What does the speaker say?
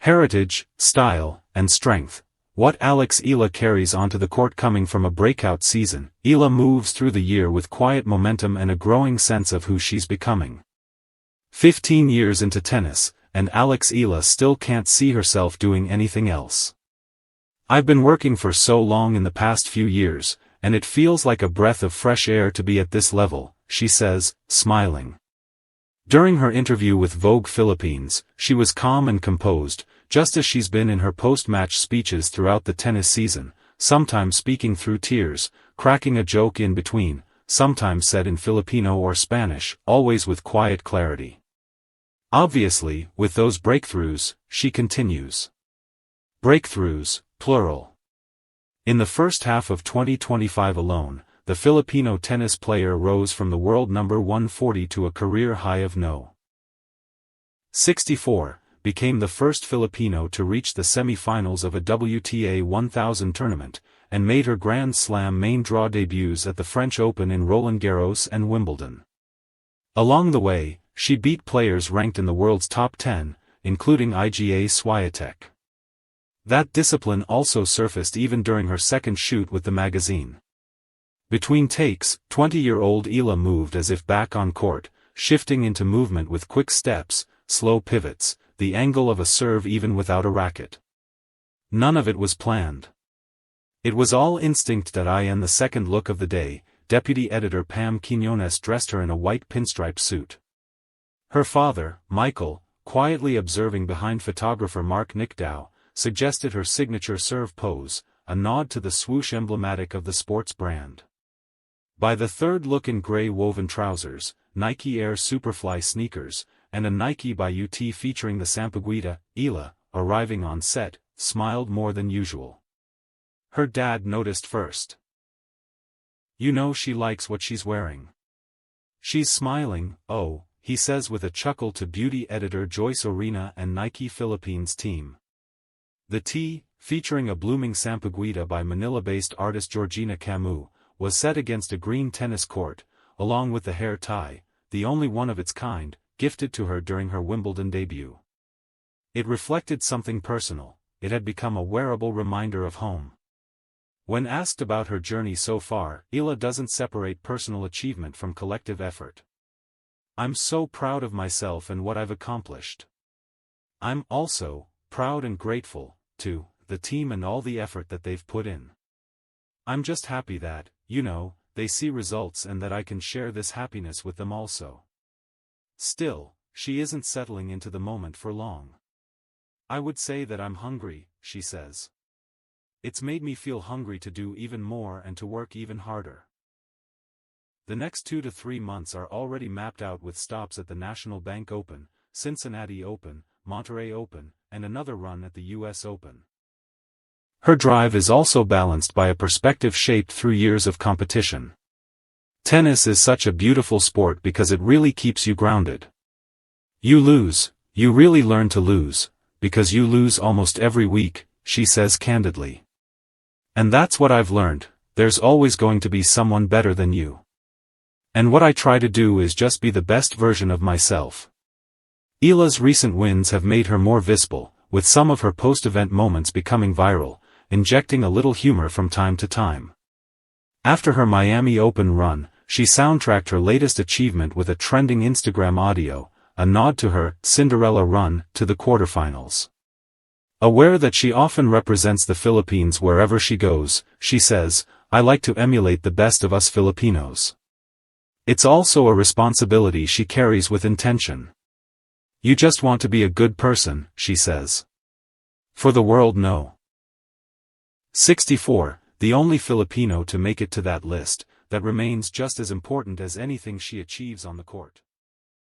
Heritage, style, and strength. What Alex Eala carries onto the court. Coming from a breakout season, Eala moves through the year with quiet momentum and a growing sense of who she's becoming. 15 years into tennis, and Alex Eala still can't see herself doing anything else. "I've been working for so long in the past few years, and it feels like a breath of fresh air to be at this level," she says, smiling. During her interview with Vogue Philippines, she was calm and composed, just as she's been in her post-match speeches throughout the tennis season, sometimes speaking through tears, cracking a joke in between, sometimes said in Filipino or Spanish, always with quiet clarity. Obviously, with those breakthroughs, she continues. Breakthroughs, plural. In the first half of 2025 alone, the Filipino tennis player rose from the world number 140 to a career high of no. 64, became the first Filipino to reach the semi-finals of a WTA 1000 tournament, and made her Grand Slam main draw debuts at the French Open in Roland-Garros and Wimbledon. Along the way, she beat players ranked in the world's top 10, including Iga Swiatek. That discipline also surfaced even during her second shoot with the magazine. Between takes, 20-year-old Eala moved as if back on court, shifting into movement with quick steps, slow pivots, the angle of a serve even without a racket. None of it was planned. It was all instinct. In the second look of the day, deputy editor Pam Quinones dressed her in a white pinstripe suit. Her father, Michael, quietly observing behind photographer Mark Nickdow, suggested her signature serve pose, a nod to the swoosh emblematic of the sports brand. By the third look, in gray woven trousers, Nike Air Superfly sneakers, and a Nike by UT featuring the Sampaguita, Eala, arriving on set, smiled more than usual. Her dad noticed first. "You know she likes what she's wearing. She's smiling, oh," he says with a chuckle to beauty editor Joyce Orina and Nike Philippines team. The tee, featuring a blooming Sampaguita by Manila-based artist Georgina Camus, was set against a green tennis court, along with the hair tie, the only one of its kind, gifted to her during her Wimbledon debut. It reflected something personal. It had become a wearable reminder of home. When asked about her journey so far, Eala doesn't separate personal achievement from collective effort. "I'm so proud of myself and what I've accomplished. I'm also proud and grateful to the team and all the effort that they've put in. I'm just happy that, they see results and that I can share this happiness with them also." Still, she isn't settling into the moment for long. "I would say that I'm hungry," she says. "It's made me feel hungry to do even more and to work even harder." The next 2 to 3 months are already mapped out with stops at the National Bank Open, Cincinnati Open, Monterey Open, and another run at the US Open. Her drive is also balanced by a perspective shaped through years of competition. Tennis is such a beautiful sport because it really keeps you grounded. You lose, you really learn to lose, because you lose almost every week, she says candidly. "And that's what I've learned, there's always going to be someone better than you. And what I try to do is just be the best version of myself." Eala's recent wins have made her more visible, with some of her post-event moments becoming viral, injecting a little humor from time to time. After her Miami Open run, she soundtracked her latest achievement with a trending Instagram audio, a nod to her Cinderella run to the quarterfinals. Aware that she often represents the Philippines wherever she goes, she says, "I like to emulate the best of us Filipinos. It's also a responsibility she carries with intention. You just want to be a good person," she says. "For the world, no." 64, the only Filipino to make it to that list, that remains just as important as anything she achieves on the court.